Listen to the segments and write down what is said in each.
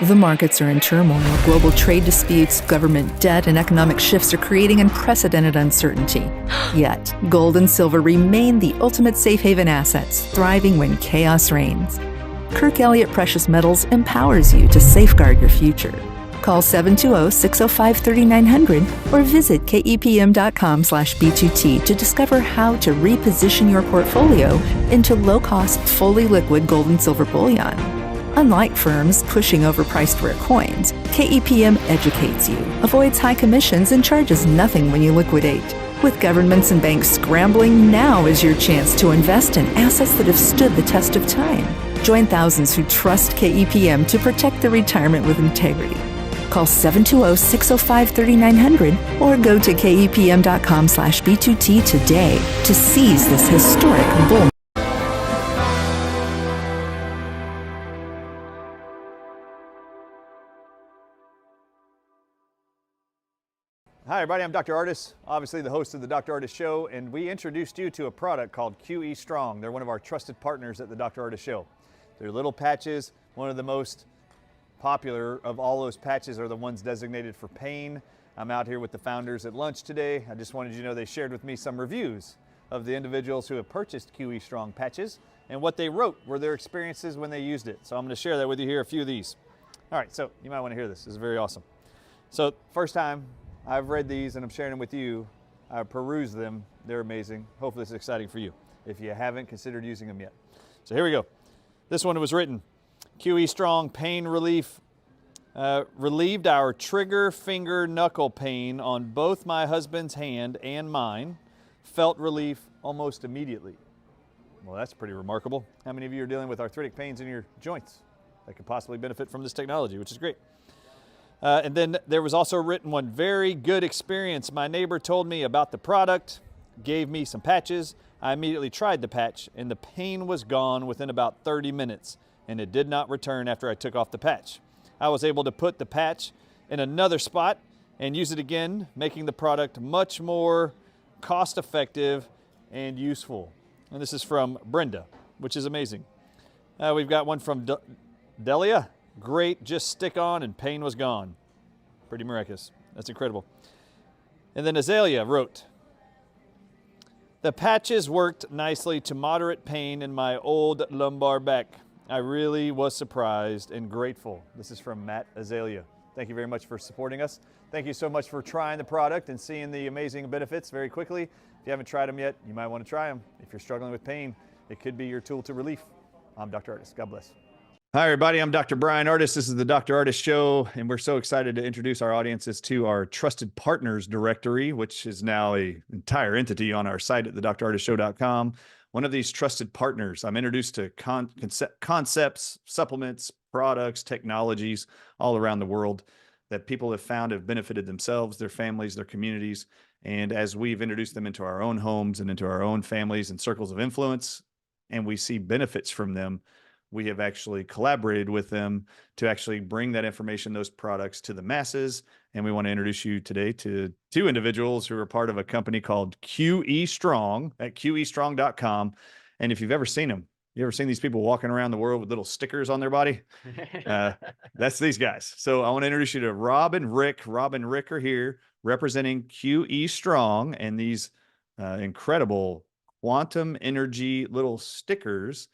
The markets are in turmoil. Global trade disputes, government debt, and economic shifts are creating unprecedented uncertainty. Yet, gold and silver remain the ultimate safe haven assets, thriving when chaos reigns. Kirk Elliott Precious Metals empowers you to safeguard your future. Call 720-605-3900 or visit kepm.com/B2T to discover how to reposition your portfolio into low-cost, fully liquid gold and silver bullion. Unlike firms pushing overpriced rare coins, KEPM educates you, avoids high commissions, and charges nothing when you liquidate. With governments and banks scrambling, now is your chance to invest in assets that have stood the test of time. Join thousands who trust KEPM to protect their retirement with integrity. Call 720-605-3900 or go to kepm.com/B2T today to seize this historic bull. Hi everybody, I'm Dr. Ardis, obviously the host of the Dr. Ardis Show, and we introduced you to a product called QE Strong. They're one of our trusted partners at the Dr. Ardis Show. They're little patches. One of the most popular of all those patches are the ones designated for pain. I'm out here with the founders at lunch today. I just wanted you to know they shared with me some reviews of the individuals who have purchased QE Strong patches, and what they wrote were their experiences when they used it. So I'm going to share that with you here, a few of these. All right, so you might want to hear this. This is very awesome. So first time I've read these and I'm sharing them with you. I've perused them. They're amazing. Hopefully it's exciting for you. If you haven't considered using them yet. So here we go. This one was written, QE Strong Pain Relief relieved our trigger finger knuckle pain on both my husband's hand and mine. Felt relief almost immediately. Well, that's pretty remarkable. How many of you are dealing with arthritic pains in your joints that could possibly benefit from this technology, which is great. And then there was also written one, very good experience. My neighbor told me about the product, gave me some patches. I immediately tried the patch and the pain was gone within about 30 minutes and it did not return after I took off the patch. I was able to put the patch in another spot and use it again, making the product much more cost-effective and useful. And this is from Brenda, which is amazing. We've got one from Delia. Great, just stick on and pain was gone. Pretty miraculous. That's incredible. And then Azalea wrote, the patches worked nicely to moderate pain in my old lumbar back. I really was surprised and grateful. This is from Matt Azalea. Thank you very much for supporting us. Thank you so much for trying the product and seeing the amazing benefits very quickly. If you haven't tried them yet, you might want to try them. If you're struggling with pain, it could be your tool to relief. I'm Dr. Ardis. God bless. Hi, everybody. I'm Dr. Brian Ardis. This is the Dr. Ardis Show, and we're so excited to introduce our audiences to our Trusted Partners directory, which is now an entire entity on our site at thedrardisshow.com. One of these trusted partners, I'm introduced to concepts, supplements, products, technologies all around the world that people have found have benefited themselves, their families, their communities. And as we've introduced them into our own homes and into our own families and circles of influence, and we see benefits from them, we have actually collaborated with them to actually bring that information, those products to the masses. And we want to introduce you today to two individuals who are part of a company called QE Strong at QEstrong.com. And if you've ever seen them, you ever seen these people walking around the world with little stickers on their body? That's these guys. So I want to introduce you to Rob and Rick. Rob and Rick are here representing QE Strong and these incredible quantum energy little stickers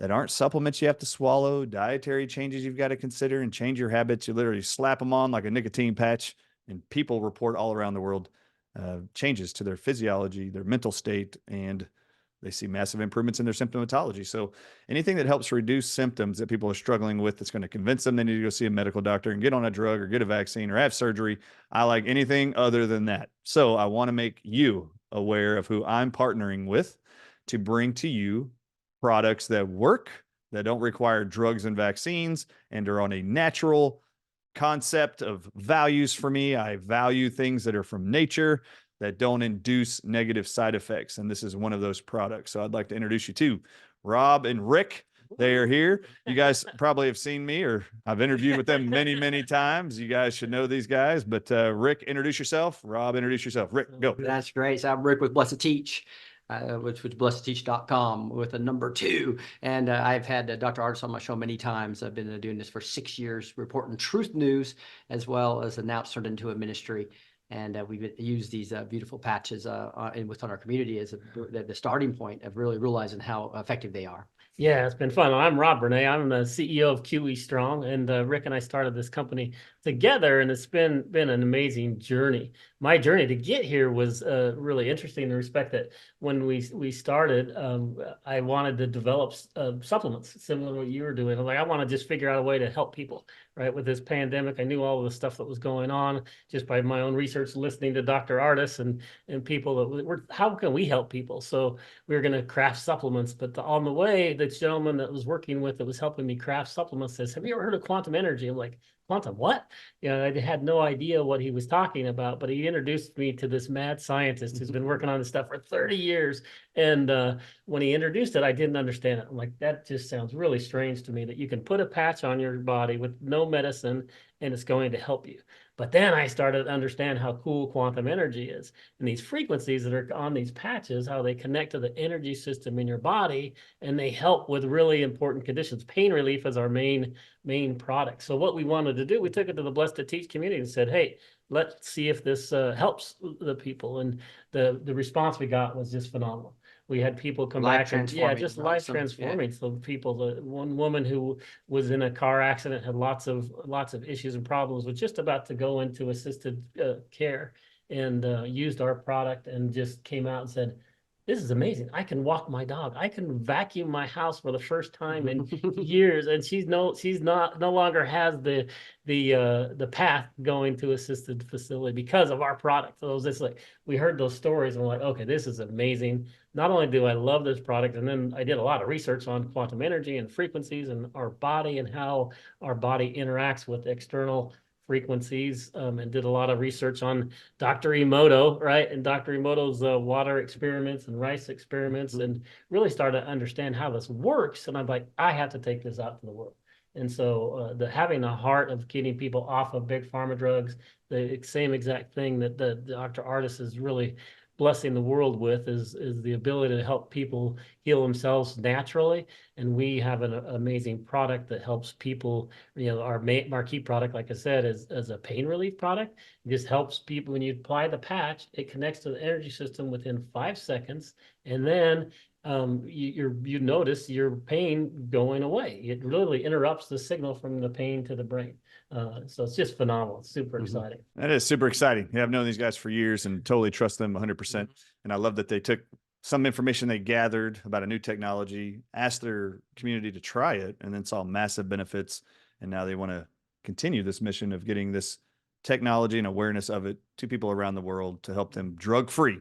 that aren't supplements you have to swallow, dietary changes you've got to consider and change your habits. You literally slap them on like a nicotine patch, and people report all around the world changes to their physiology, their mental state, and they see massive improvements in their symptomatology. So anything that helps reduce symptoms that people are struggling with, that's going to convince them they need to go see a medical doctor and get on a drug or get a vaccine or have surgery, I like anything other than that. So I want to make you aware of who I'm partnering with to bring to you products that work, that don't require drugs and vaccines, and are on a natural concept of values for me. I value things that are from nature that don't induce negative side effects. And this is one of those products. So I'd like to introduce you to Rob and Rick. They are here. You guys probably have seen me, or I've interviewed with them many, many times. You guys should know these guys, but Rick, introduce yourself. Rob, introduce yourself. Rick, go. That's great. So I'm Rick with Blessed Teach. which was blessed2teach.com with a number 2. And I've had Dr. Ardis on my show many times. I've been doing this for 6 years, reporting truth news, as well as now it's turned into a ministry. And we've used these beautiful patches within our community as the starting point of really realizing how effective they are. Yeah, it's been fun. I'm Rob Bernay. I'm the CEO of QE Strong, and Rick and I started this company together, and it's been an amazing journey. My journey to get here was really interesting in the respect that when we started, I wanted to develop supplements similar to what you were doing. I'm like, I want to just figure out a way to help people, right? With this pandemic, I knew all of the stuff that was going on just by my own research, listening to Dr. Ardis and people that were, how can we help people? So we were going to craft supplements, but on the way, the gentleman that was working with that was helping me craft supplements says, "Have you ever heard of quantum energy?" I'm like, "Quantum what?" I had no idea what he was talking about, but he introduced me to this mad scientist who's been working on this stuff for 30 years. And when he introduced it, I didn't understand it. I'm like, that just sounds really strange to me, that you can put a patch on your body with no medicine and it's going to help you. But then I started to understand how cool quantum energy is, and these frequencies that are on these patches, how they connect to the energy system in your body, and they help with really important conditions. Pain relief is our main product. So what we wanted to do, we took it to the Blessed to Teach community and said, hey, let's see if this helps the people. And the response we got was just phenomenal. We had people come back and just life transforming. So people, the one woman who was in a car accident had lots of issues and problems, was just about to go into assisted care, and used our product and just came out and said, "This is amazing. I can walk my dog. I can vacuum my house for the first time in years." And she's no longer has the path going to assisted facility because of our product. So it was just like, we heard those stories and we're like, okay, this is amazing. Not only do I love this product, and then I did a lot of research on quantum energy and frequencies and our body and how our body interacts with external frequencies, and did a lot of research on Dr. Emoto, right? And Dr. Emoto's water experiments and rice experiments, and really started to understand how this works. And I'm like, I have to take this out to the world. And so having the heart of getting people off of big pharma drugs, the same exact thing that the Dr. Ardis is really blessing the world with is the ability to help people heal themselves naturally. And we have an amazing product that helps people. Our marquee product, like I said, is a pain relief product. It just helps people. When you apply the patch, it connects to the energy system within 5 seconds, and then you notice your pain going away. It literally interrupts the signal from the pain to the brain. So it's just phenomenal. It's super exciting. That is super exciting. Yeah, I've known these guys for years and totally trust them 100%. And I love that they took some information they gathered about a new technology, asked their community to try it, and then saw massive benefits. And now they want to continue this mission of getting this technology and awareness of it to people around the world to help them drug-free,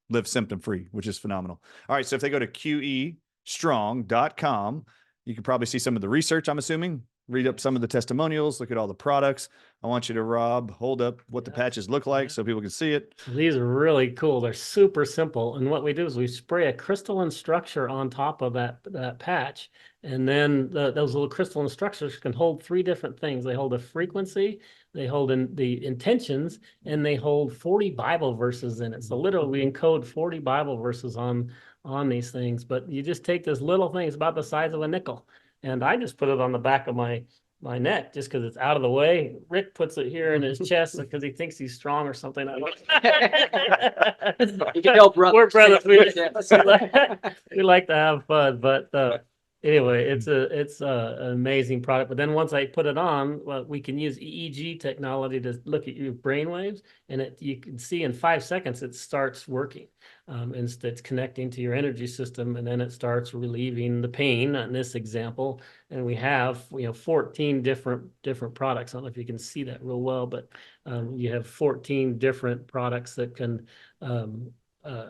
live symptom-free, which is phenomenal. All right, so if they go to QEstrong.com, you can probably see some of the research, I'm assuming, read up some of the testimonials, look at all the products. I want you to, Rob, hold up what the patches look like so people can see it. These are really cool. They're super simple. And what we do is we spray a crystalline structure on top of that patch. And then those little crystalline structures can hold 3 different things. They hold a frequency, they hold the intentions, and they hold 40 Bible verses in it. So literally we encode 40 Bible verses on these things. But you just take this little thing, it's about the size of a nickel. And I just put it on the back of my neck just because it's out of the way. Rick puts it here in his chest because he thinks he's strong or something. You can help brothers. We're brothers. We like to have fun, but anyway, it's an amazing product. But then once I put it on, well, we can use EEG technology to look at your brain waves, and you can see in 5 seconds it starts working. And it's connecting to your energy system, and then it starts relieving the pain in this example. And we have 14 different products. I don't know if you can see that real well, but you have 14 different products that can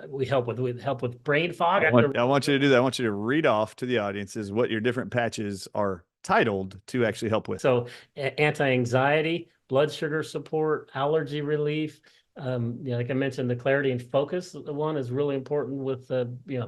we help with brain fog. I want you to do that. I want you to read off to the audiences what your different patches are titled to actually help with. So anti-anxiety, blood sugar support, allergy relief, Like I mentioned, the clarity and focus one is really important with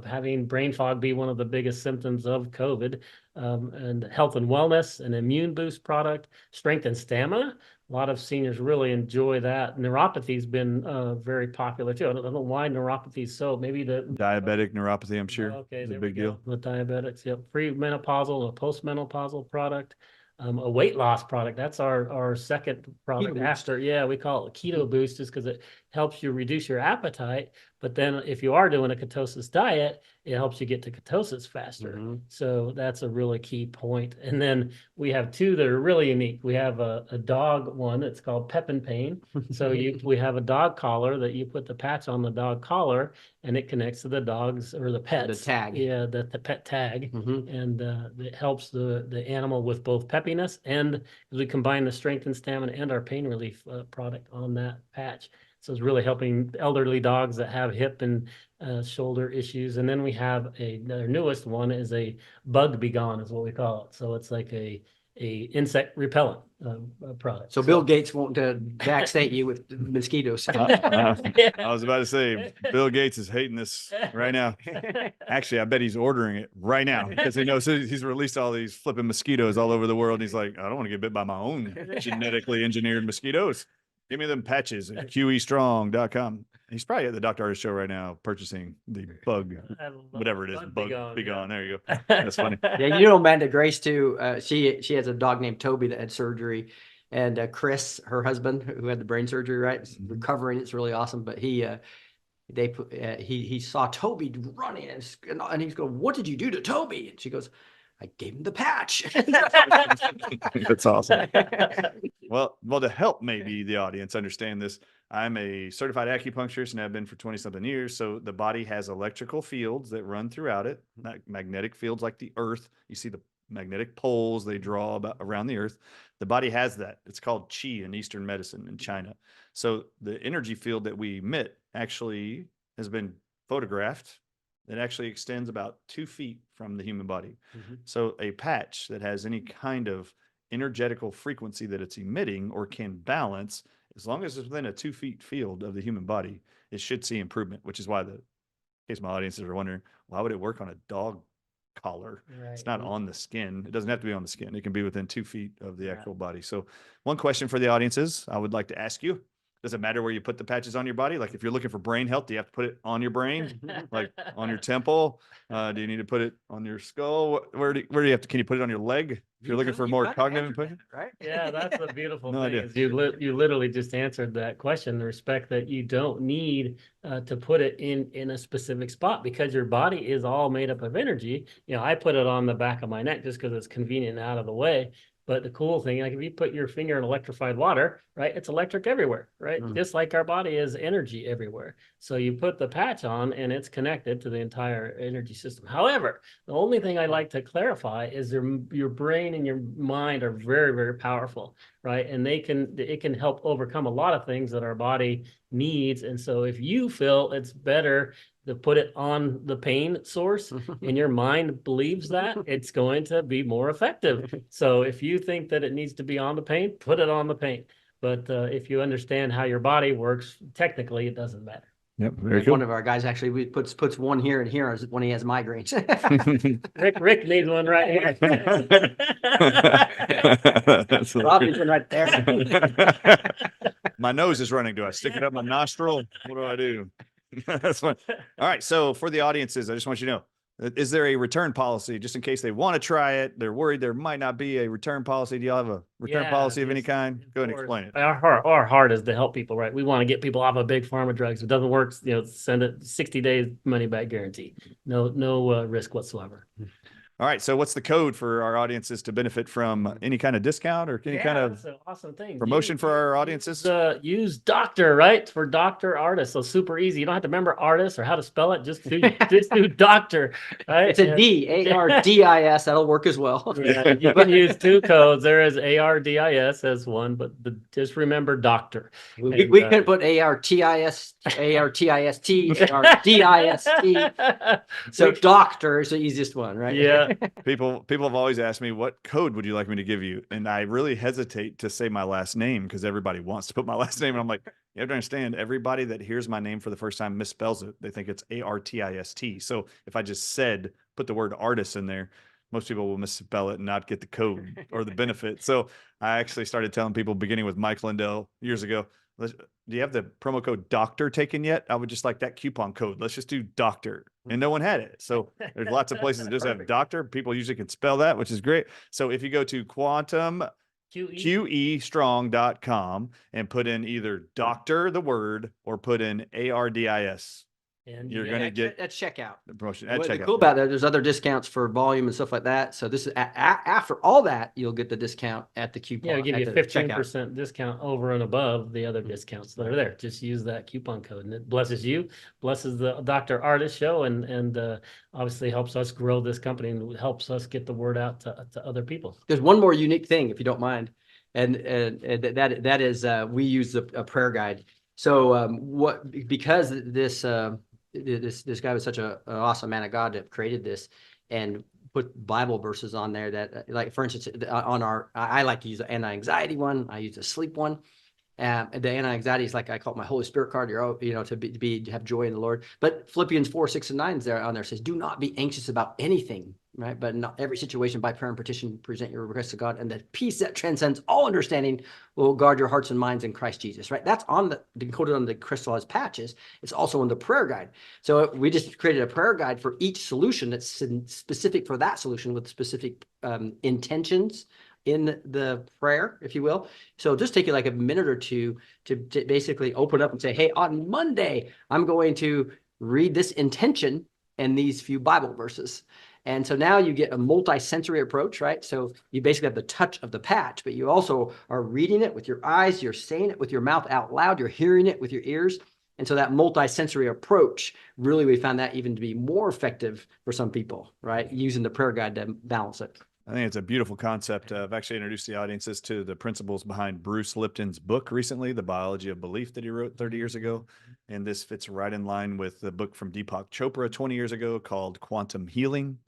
having brain fog be one of the biggest symptoms of COVID. And health and wellness, an immune boost product, strength and stamina. A lot of seniors really enjoy that. Neuropathy's been very popular too. I don't know why neuropathy is so. Maybe the diabetic neuropathy, I'm sure, okay, is a there big we go. deal. With diabetics, yep. Pre-menopausal and a post-menopausal product. A weight loss product. That's our second product after. Yeah, we call it Keto Boost, just because it helps you reduce your appetite. But then if you are doing a ketosis diet, it helps you get to ketosis faster. So that's a really key point. And then we have two that are really unique. We have a dog one that's called Pep and Pain. So we have a dog collar that you put the patch on the dog collar, and it connects to the dogs or the pets. The tag. Yeah, the pet tag. And it helps the animal with both peppiness, and we combine the strength and stamina and our pain relief product on that patch. So it's really helping elderly dogs that have hip and shoulder issues. And then we have our newest one is a Bug Be Gone is what we call it. So it's like a insect repellent product. So Bill Gates won't vaccinate you with mosquitoes. I was about to say, Bill Gates is hating this right now. Actually, I bet he's ordering it right now because he knows he's released all these flipping mosquitoes all over the world. And he's like, I don't want to get bit by my own genetically engineered mosquitoos. Give me them patches at QEstrong.com. He's probably at the Dr. Ardis Show right now purchasing the bug, whatever it is. Bug Be Gone. There you go. That's funny. Yeah, you know Amanda Grace too. She has a dog named Toby that had surgery, and Chris, her husband, who had the brain surgery, right, is recovering. It's really awesome. But he saw Toby running, and he's going, "What did you do to Toby?" And she goes, I gave him the patch. That's awesome. Well, to help maybe the audience understand this, I'm a certified acupuncturist and have been for 20 something years. So the body has electrical fields that run throughout it, magnetic fields like the earth. You see the magnetic poles they draw around the earth. The body has that. It's called qi in Eastern medicine in China. So the energy field that we emit actually has been photographed. It actually extends about 2 feet from the human body. So a patch that has any kind of energetical frequency that it's emitting or can balance, as long as it's within a 2 feet field of the human body, it should see improvement, which is why in case my audiences are wondering, why would it work on a dog collar? Right. It's not on the skin. It doesn't have to be on the skin. It can be within 2 feet of the actual body. So one question for the audiences I would like to ask you. Does it matter where you put the patches on your body? Like if you're looking for brain health, do you have to put it on your brain, like on your temple? Do you need to put it on your skull? Where do you have to? Can you put it on your leg if you're looking for more cognitive input? Right? Yeah, that's the beautiful thing. Idea. Is you literally just answered that question. The respect that you don't need to put it in a specific spot because your body is all made up of energy. I put it on the back of my neck just because it's convenient and out of the way. But the cool thing, like if you put your finger in electrified water, right, it's electric everywhere, right? Just like our body is energy everywhere. So you put the patch on and it's connected to the entire energy system. However, the only thing I like to clarify is your brain and your mind are very, very powerful, right? And it can help overcome a lot of things that our body needs. And so if you feel it's better to put it on the pain source and your mind believes that, it's going to be more effective. So if you think that it needs to be on the pain, put it on the pain. But if you understand how your body works, technically it doesn't matter. Yep, very cool. One of our guys actually puts one here and here when he has migraines. Rick needs one right here. Robbie's one right there. My nose is running. Do I stick it up my nostril? What do I do? That's fine. All right. So for the audiences, I just want you to know, is there a return policy just in case they want to try it? They're worried there might not be a return policy. Do y'all have a return policy of any kind? Go ahead and explain it. Our heart is to help people, right? We want to get people off of big pharma drugs. If it doesn't work, send it 60 days money back guarantee. No risk whatsoever. All right. So what's the code for our audiences to benefit from any kind of discount or any kind of awesome thing. promotion for our audiences? Use doctor, right? For Dr. Ardis. So super easy. You don't have to remember Ardis or how to spell it. Just do doctor, right? It's a D, ARDIS. That'll work as well. Yeah, you can use 2 codes. There is ARDIS as one, but just remember doctor. We could put ARTIS, ARTIST, ARDIST. So doctor is the easiest one, right? Yeah. People have always asked me, what code would you like me to give you? And I really hesitate to say my last name because everybody wants to put my last name. And I'm like, you have to understand, everybody that hears my name for the first time misspells it. They think it's Artist. So if I just said, put the word Ardis in there, most people will misspell it and not get the code or the benefit. So I actually started telling people, beginning with Mike Lindell years ago, do you have the promo code doctor taken yet? I would just like that coupon code. Let's just do doctor. And no one had it. So there's lots of places that just have doctor. People usually can spell that, which is great. So if you go to QueStrong.com and put in either doctor, the word, or put in ARDIS, And you're going to get at checkout. the promotion. What's At checkout. cool about that, there's other discounts for volume and stuff like that. So this is after all that, you'll get the discount at the coupon. Yeah, we give you at the checkout. 15% discount over and above the other discounts that are there. Just use that coupon code, and it blesses you, blesses the Dr. Ardis Show, and obviously helps us grow this company and helps us get the word out to other people. There's one more unique thing, if you don't mind, and that is we use a prayer guide. So because this guy was such an awesome man of God that created this and put Bible verses on there that, like, for instance, I like to use the anti-anxiety one. I use the sleep one. The anti-anxiety is, like, I call it my Holy Spirit card. To have joy in the Lord. But Philippians 4, 6, and 9 is there on there. Says, do not be anxious about anything, right? But in every situation, by prayer and petition, present your requests to God, and the peace that transcends all understanding will guard your hearts and minds in Christ Jesus, right? That's encoded on the crystallized patches. It's also in the prayer guide. So we just created a prayer guide for each solution that's specific for that solution with specific intentions in the prayer, if you will. So just take you like a minute or two to basically open up and say, hey, on Monday, I'm going to read this intention and these few Bible verses. And so now you get a multi-sensory approach, right? So you basically have the touch of the patch, but you also are reading it with your eyes, you're saying it with your mouth out loud, you're hearing it with your ears. And so that multi-sensory approach, really, we found that even to be more effective for some people, right? Using the prayer guide to balance it. I think it's a beautiful concept. I've actually introduced the audiences to the principles behind Bruce Lipton's book recently, The Biology of Belief, that he wrote 30 years ago. And this fits right in line with the book from Deepak Chopra 20 years ago called Quantum Healing,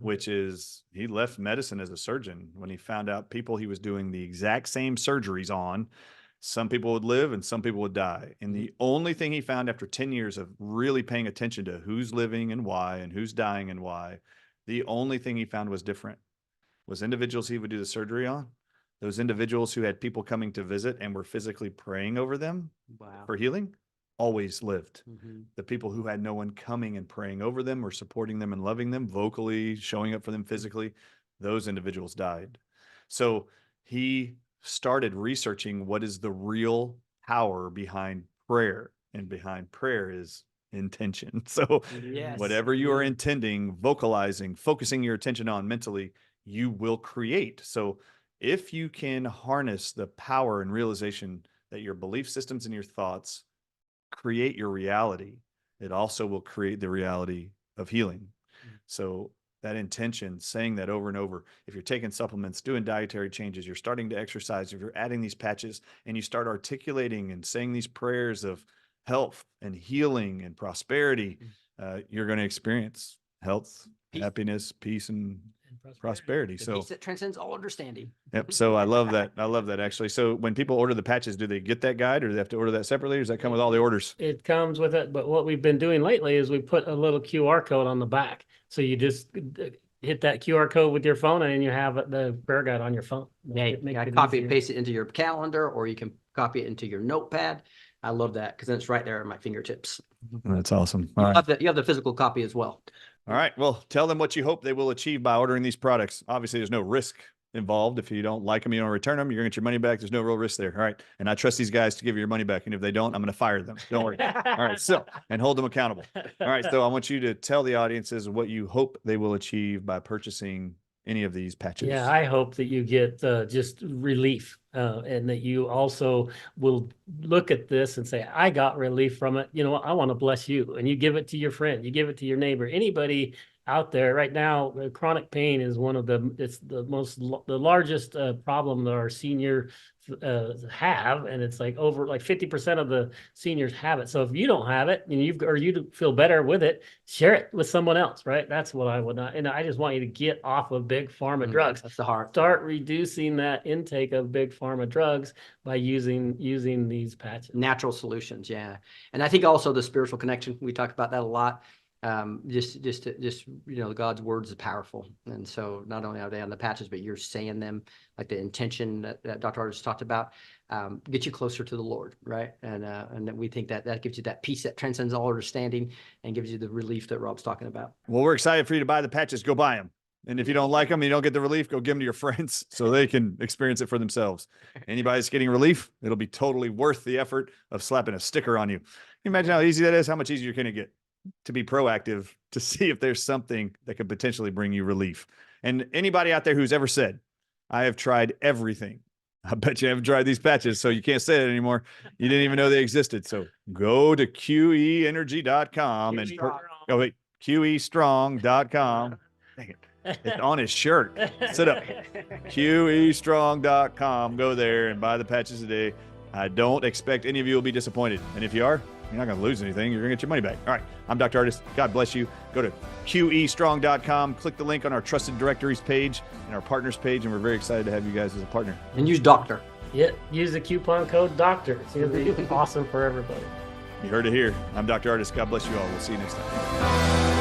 which is, he left medicine as a surgeon when he found out people he was doing the exact same surgeries on, some people would live and some people would die. And the only thing he found after 10 years of really paying attention to who's living and why and who's dying and why, the only thing he found was different was individuals he would do the surgery on. Those individuals who had people coming to visit and were physically praying over them for healing always lived. The people who had no one coming and praying over them or supporting them and loving them vocally, showing up for them physically, those individuals died. So he started researching what is the real power behind prayer, and behind prayer is intention. So whatever you are intending, vocalizing, focusing your attention on mentally, you will create. So if you can harness the power and realization that your belief systems and your thoughts create your reality, it also will create the reality of healing. So that intention, saying that over and over, if you're taking supplements, doing dietary changes, you're starting to exercise, if you're adding these patches and you start articulating and saying these prayers of health and healing and prosperity, you're going to experience health, happiness, peace, and prosperity. The so peace that transcends all understanding. Yep. So I love that. I love that, actually. So when people order the patches, do they get that guide, or do they have to order that separately, or does that come with all the orders? It comes with it, but what we've been doing lately is we put a little QR code on the back. So you just hit that QR code with your phone and you have the prayer guide on your phone. Yeah, copy and paste it into your calendar, or you can copy it into your notepad. I love that because then it's right there at my fingertips. That's awesome. You have the physical copy as well. All right. Well, tell them what you hope they will achieve by ordering these products. Obviously, there's no risk involved. If you don't like them, you don't return them, you're going to get your money back. There's no real risk there. All right. And I trust these guys to give you your money back. And if they don't, I'm going to fire them. Don't worry. All right. So, and hold them accountable. All right. So I want you to tell the audiences what you hope they will achieve by purchasing any of these patches. Yeah, I hope that you get just relief and that you also will look at this and say, I got relief from it. You know, I want to bless you. And you give it to your friend, you give it to your neighbor, anybody out there right now. Chronic pain is one of the largest problem that our senior have, and it's like over 50% of the seniors have it. So if you don't have it and you feel better with it, share it with someone else, right? That's what I would not. And I just want you to get off of big pharma drugs. That's the heart. Start reducing that intake of big pharma drugs by using these patches. Natural solutions, yeah. And I think also the spiritual connection, we talk about that a lot. Just God's words is powerful, and so not only are they on the patches, but you're saying them, like the intention that Dr. Ardis talked about, get you closer to the Lord, right? And we think that gives you that peace that transcends all understanding and gives you the relief that Rob's talking about. Well, we're excited for you to buy the patches. Go buy them. And if you don't like them, you don't get the relief, go give them to your friends so they can experience it for themselves. Anybody that's getting relief, it'll be totally worth the effort of slapping a sticker on you. Can you imagine how easy that is? How much easier can it get to be proactive, to see if there's something that could potentially bring you relief? And anybody out there who's ever said, I have tried everything, I bet you haven't tried these patches, so you can't say it anymore. You didn't even know they existed. So go to QEenergy.com and QEstrong.com. Dang it. It's on his shirt. Sit up. QEstrong.com. Go there and buy the patches today. I don't expect any of you will be disappointed. And if you are, you're not going to lose anything. You're going to get your money back. All right. I'm Dr. Ardis. God bless you. Go to QEstrong.com. Click the link on our trusted directories page and our partners page. And we're very excited to have you guys as a partner. And use doctor. Yeah. Use the coupon code DOCTOR. It's going to be awesome for everybody. You heard it here. I'm Dr. Ardis. God bless you all. We'll see you next time.